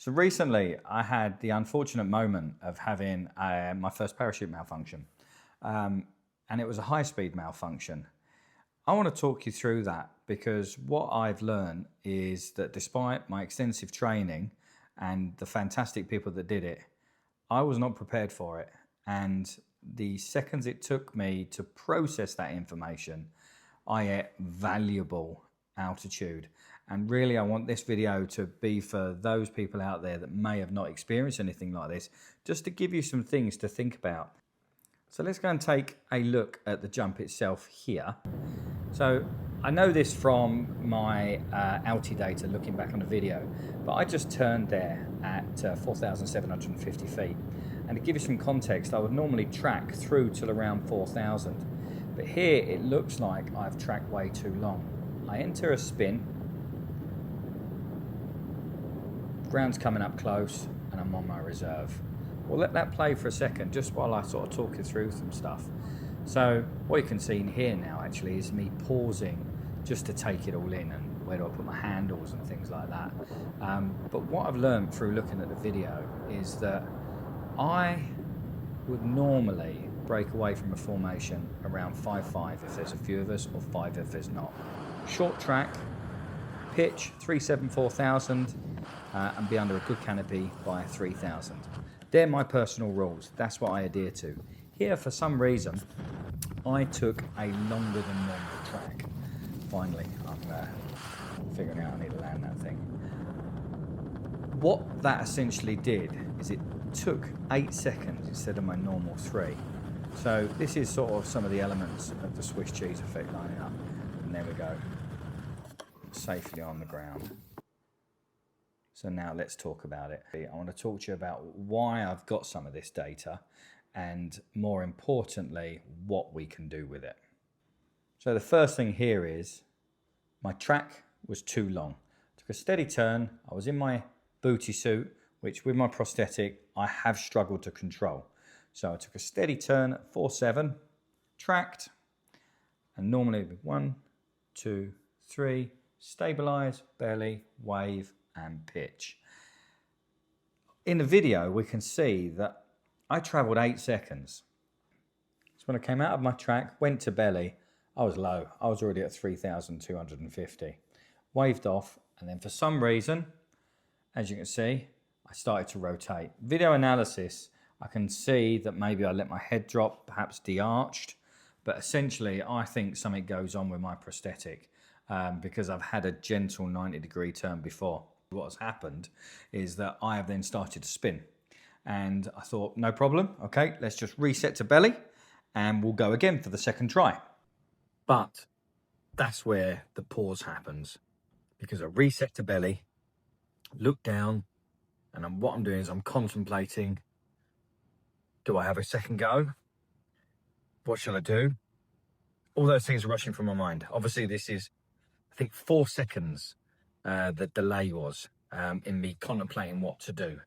So recently, I had the unfortunate moment of having my first parachute malfunction, and it was a high-speed malfunction. I want to talk you through that because what I've learned is that despite my extensive training and the fantastic people that did it, I was not prepared for it. And the seconds it took me to process that information, I hit valuable altitude. And really, I want this video to be for those people out there that may have not experienced anything like this, just to give you some things to think about. So let's go and take a look at the jump itself here. So I know this from my alti data looking back on the video, but I just turned there at 4,750 feet. And to give you some context, I would normally track through till around 4,000. But here it looks like I've tracked way too long. I enter a spin, ground's coming up close, and I'm on my reserve. We'll let that play for a second, just while I sort of talk you through some stuff. So what you can see in here now actually is me pausing just to take it all in and where do I put my handles and things like that. But what I've learned through looking at the video is that I would normally break away from a formation around 5.5 if there's a few of us, or 5 if there's not. Short track, pitch 374,000, and be under a good canopy by 3,000. They're my personal rules. That's what I adhere to. Here, for some reason, I took a longer than normal track. Finally, I'm figuring out I need to land that thing. What that essentially did is it took 8 seconds instead of my normal 3. So this is sort of some of the elements of the Swiss cheese effect lining up. And there we go, safely on the ground. So now let's talk about it. I want to talk to you about why I've got some of this data and, more importantly, what we can do with it. So the first thing here is my track was too long. I took a steady turn. I was in my booty suit, which with my prosthetic, I have struggled to control. So I took a steady turn at 4.7, tracked, and normally it'd be 1, 2, 3, stabilize, belly, wave, and pitch. In the video, we can see that I traveled 8 seconds. So when I came out of my track, went to belly, I was low. I was already at 3,250. Waved off, and then for some reason, as you can see, I started to rotate. Video analysis, I can see that maybe I let my head drop, perhaps de-arched, but essentially I think something goes on with my prosthetic because I've had a gentle 90-degree turn before. What has happened is that I have then started to spin, and I thought, no problem, okay, let's just reset to belly and we'll go again for the second try. But that's where the pause happens, because I reset to belly, look down, and what I'm doing is I'm contemplating, do I have a second go? What shall I do? All those things are rushing through my mind. Obviously, this is, I think, 4 seconds the delay was in me contemplating what to do.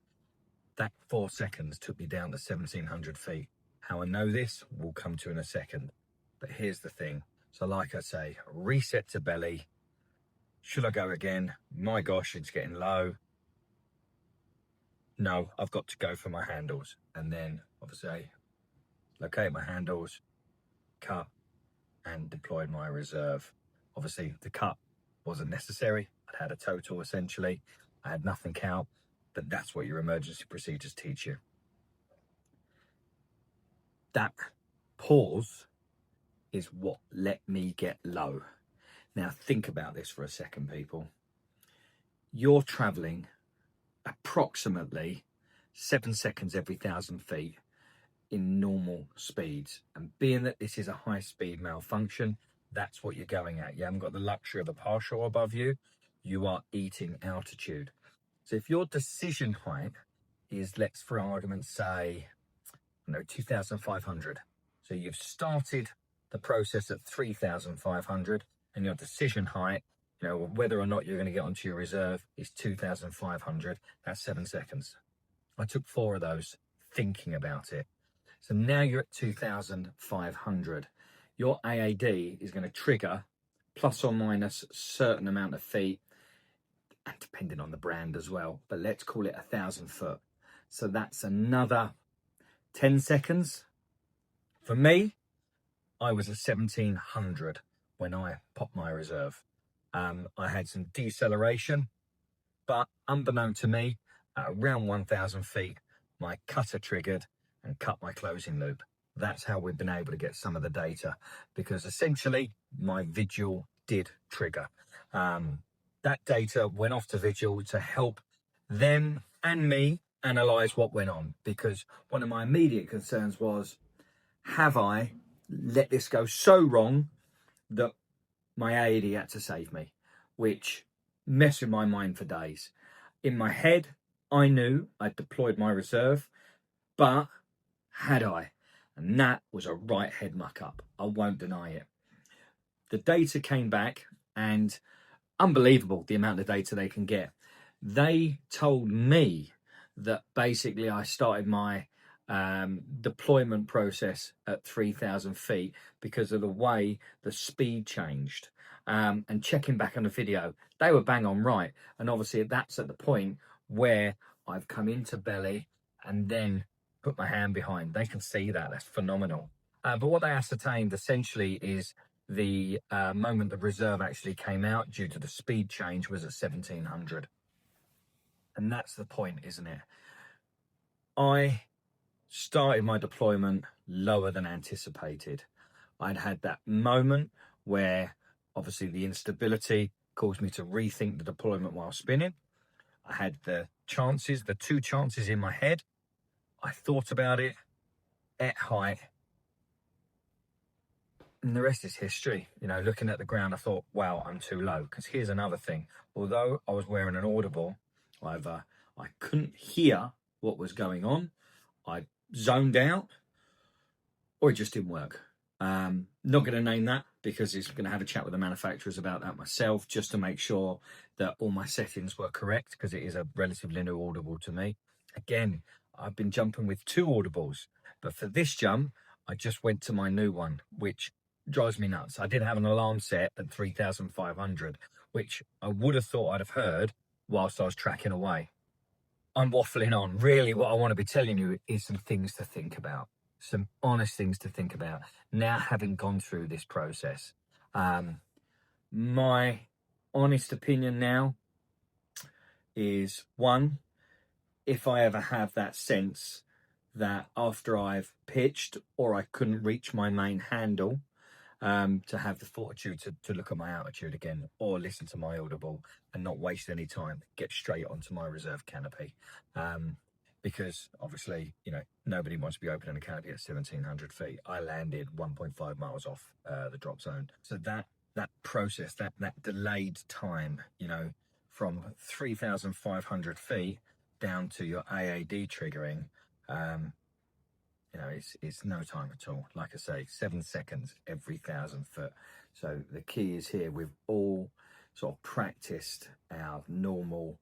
That 4 seconds took me down to 1,700 feet. How I know this, we'll come to in a second. But here's the thing. So like I say, reset to belly. Should I go again? My gosh, it's getting low. No, I've got to go for my handles. And then obviously locate my handles, cut, and deployed my reserve. Obviously the cut wasn't necessary. I'd had a total essentially. I had nothing out, but that's what your emergency procedures teach you. That pause is what let me get low. Now think about this for a second, people. You're traveling approximately 7 seconds every 1,000 feet in normal speeds. And being that this is a high speed malfunction, that's what you're going at. You haven't got the luxury of a partial above you. You are eating altitude. So if your decision height is, let's for argument's say, 2,500. So you've started the process at 3,500 and your decision height, whether or not you're going to get onto your reserve, is 2,500. That's 7 seconds. I took 4 of those thinking about it. So now you're at 2,500. Your AAD is going to trigger plus or minus a certain amount of feet. and depending on the brand as well, but let's call it 1,000 foot. So that's another 10 seconds. For me, I was at 1,700 when I popped my reserve. I had some deceleration, but unbeknown to me, at around 1,000 feet, my cutter triggered and cut my closing loop. That's how we've been able to get some of the data, because essentially my Vigil did trigger. That data went off to Vigil to help them and me analyze what went on, because one of my immediate concerns was, have I let this go so wrong that my AED had to save me, which messed with my mind for days. In my head, I knew I'd deployed my reserve, but had I? And that was a right head muck up. I won't deny it. The data came back, and unbelievable the amount of data they can get. They told me that basically I started my deployment process at 3,000 feet because of the way the speed changed. And checking back on the video, they were bang on right. And obviously that's at the point where I've come into belly and then put my hand behind. They can see that. That's phenomenal. But what they ascertained essentially is the moment the reserve actually came out due to the speed change was at 1,700. And that's the point, isn't it? I started my deployment lower than anticipated. I'd had that moment where obviously the instability caused me to rethink the deployment while spinning. I had the two chances in my head. I thought about it at height, and the rest is history. You know, looking at the ground, I thought, wow, I'm too low. Because here's another thing. Although I was wearing an audible, either I couldn't hear what was going on, I zoned out, or it just didn't work. Not going to name that because it's going to have a chat with the manufacturers about that myself, just to make sure that all my settings were correct, because it is a relatively new audible to me. Again, I've been jumping with 2 audibles, but for this jump, I just went to my new one, which drives me nuts. I did have an alarm set at 3,500, which I would have thought I'd have heard whilst I was tracking away. I'm waffling on. Really, what I want to be telling you is some things to think about, some honest things to think about now, having gone through this process. My honest opinion now is, one, if I ever have that sense that after I've pitched or I couldn't reach my main handle, to have the fortitude to look at my altitude again, or listen to my audible and not waste any time, get straight onto my reserve canopy. Because obviously, you know, nobody wants to be opening a canopy at 1,700 feet. I landed 1.5 miles off the drop zone. So that process, that delayed time, you know, from 3,500 feet down to your AAD triggering, you know, it's no time at all. Like I say, 7 seconds every 1,000 foot. So the key is here, we've all sort of practiced our normal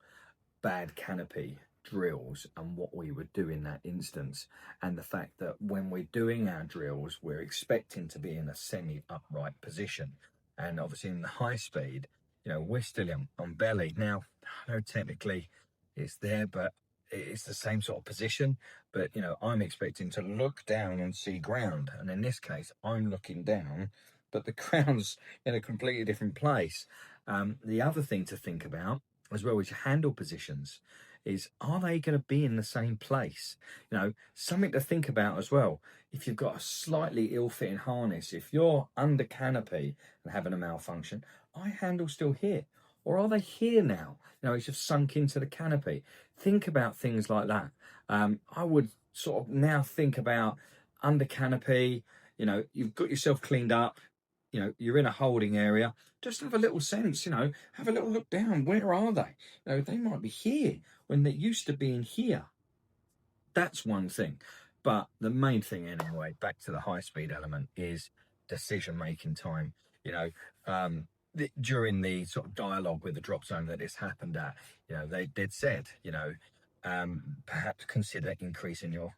bad canopy drills and what we would do in that instance, and the fact that when we're doing our drills, we're expecting to be in a semi-upright position. And obviously in the high speed, you know, we're still on belly. Now, I know technically it's there, but it's the same sort of position, but you know, I'm expecting to look down and see ground, and in this case I'm looking down, but the ground's in a completely different place. The other thing to think about as well as your handle positions is, are they going to be in the same place? You know, something to think about as well. If you've got a slightly ill-fitting harness, if you're under canopy and having a malfunction, are handles still here? Or are they here now? You know, it's just sunk into the canopy. Think about things like that. I would sort of now think about under canopy, you know, you've got yourself cleaned up, you know, you're in a holding area. Just have a little sense, you know, have a little look down. Where are they? You know, they might be here when they used to be in here. That's one thing. But the main thing anyway, back to the high speed element, is decision-making time. You know, during the sort of dialogue with the drop zone that this happened at, you know, they'd said, you know, perhaps consider increasing your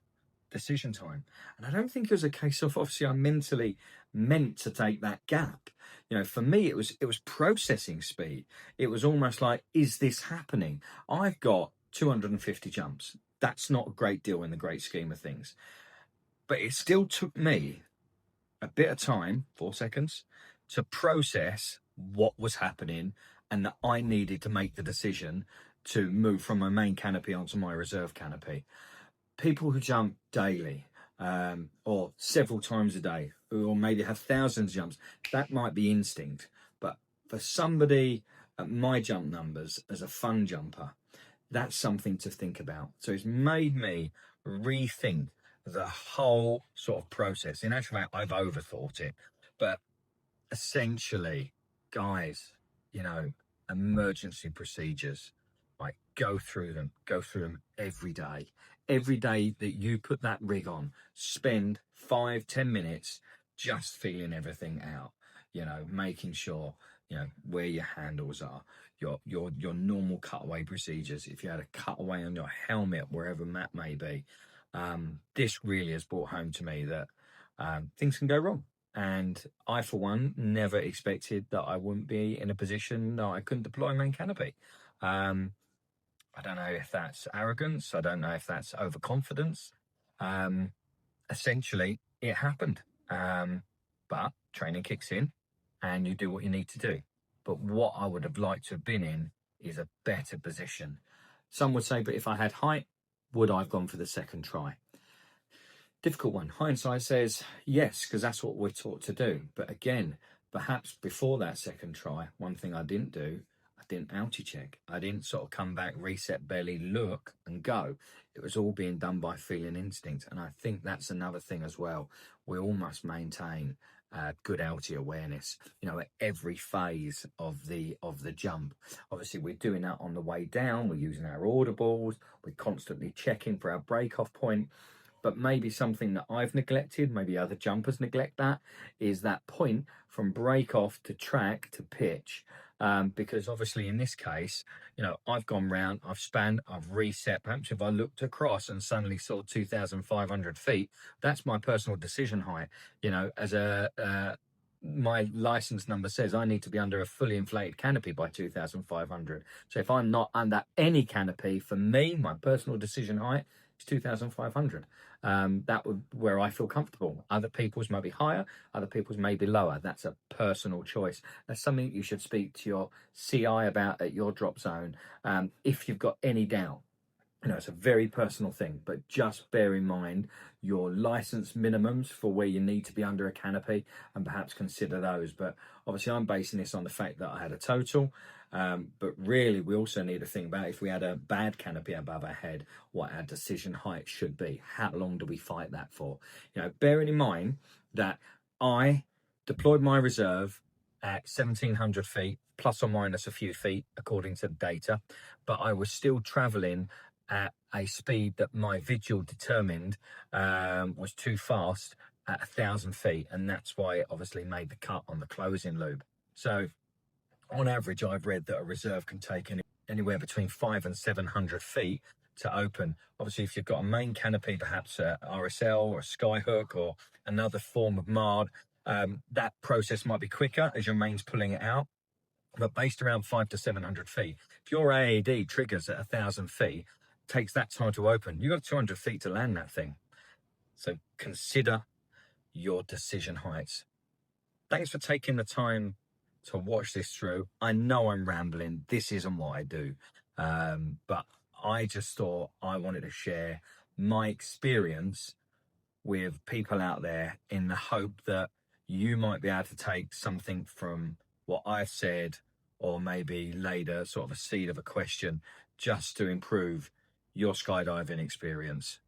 decision time. And I don't think it was a case of, obviously I mentally meant to take that gap. You know, for me, it was processing speed. It was almost like, is this happening? I've got 250 jumps. That's not a great deal in the great scheme of things. But it still took me a bit of time, 4 seconds, to process what was happening and that I needed to make the decision to move from my main canopy onto my reserve canopy. People who jump daily, or several times a day, or maybe have thousands of jumps, that might be instinct. But for somebody at my jump numbers as a fun jumper, that's something to think about. So it's made me rethink the whole sort of process. In actual fact, I've overthought it. But essentially, guys, you know, emergency procedures, like go through them every day. Every day that you put that rig on, spend 5-10 minutes just feeling everything out, you know, making sure, you know, where your handles are, your normal cutaway procedures. If you had a cutaway on your helmet, wherever that may be, this really has brought home to me that things can go wrong. And I, for one, never expected that I wouldn't be in a position that I couldn't deploy main canopy. I don't know if that's arrogance. I don't know if that's overconfidence. Essentially, it happened. But training kicks in and you do what you need to do. But what I would have liked to have been in is a better position. Some would say, but if I had height, would I have gone for the second try? Difficult one. Hindsight says yes, because that's what we're taught to do. But again, perhaps before that second try, one thing I didn't do, I didn't outie check. I didn't sort of come back, reset belly, look and go. It was all being done by feeling instinct. And I think that's another thing as well. We all must maintain good outie awareness, you know, at every phase of the jump. Obviously, we're doing that on the way down. We're using our audibles. We're constantly checking for our break-off point. But maybe something that I've neglected, maybe other jumpers neglect that, is that point from break off to track to pitch. Because obviously in this case, you know, I've gone round, I've spanned, I've reset. Perhaps if I looked across and suddenly saw 2,500 feet, that's my personal decision height. You know, as my license number says I need to be under a fully inflated canopy by 2,500. So if I'm not under any canopy, for me, my personal decision height is 2,500. That would where I feel comfortable. Other people's may be higher, other people's may be lower. That's a personal choice. That's something you should speak to your CI about at your drop zone if you've got any doubt. You know, it's a very personal thing, but just bear in mind your license minimums for where you need to be under a canopy and perhaps consider those. But obviously I'm basing this on the fact that I had a total, but really we also need to think about if we had a bad canopy above our head, what our decision height should be. How long do we fight that for? You know, bearing in mind that I deployed my reserve at 1,700 feet, plus or minus a few feet, according to the data, but I was still traveling at a speed that my vigil determined was too fast at 1,000 feet, and that's why it obviously made the cut on the closing loop. So on average, I've read that a reserve can take anywhere between 500 and 700 feet to open. Obviously, if you've got a main canopy, perhaps a RSL or a skyhook or another form of MARD, that process might be quicker as your main's pulling it out. But based around 500 to 700 feet, if your AAD triggers at 1,000 feet, takes that time to open, you've got 200 feet to land that thing. So consider your decision heights. Thanks for taking the time to watch this through. I know I'm rambling. This isn't what I do. But I just thought I wanted to share my experience with people out there in the hope that you might be able to take something from what I've said, or maybe later sort of a seed of a question just to improve your skydiving experience.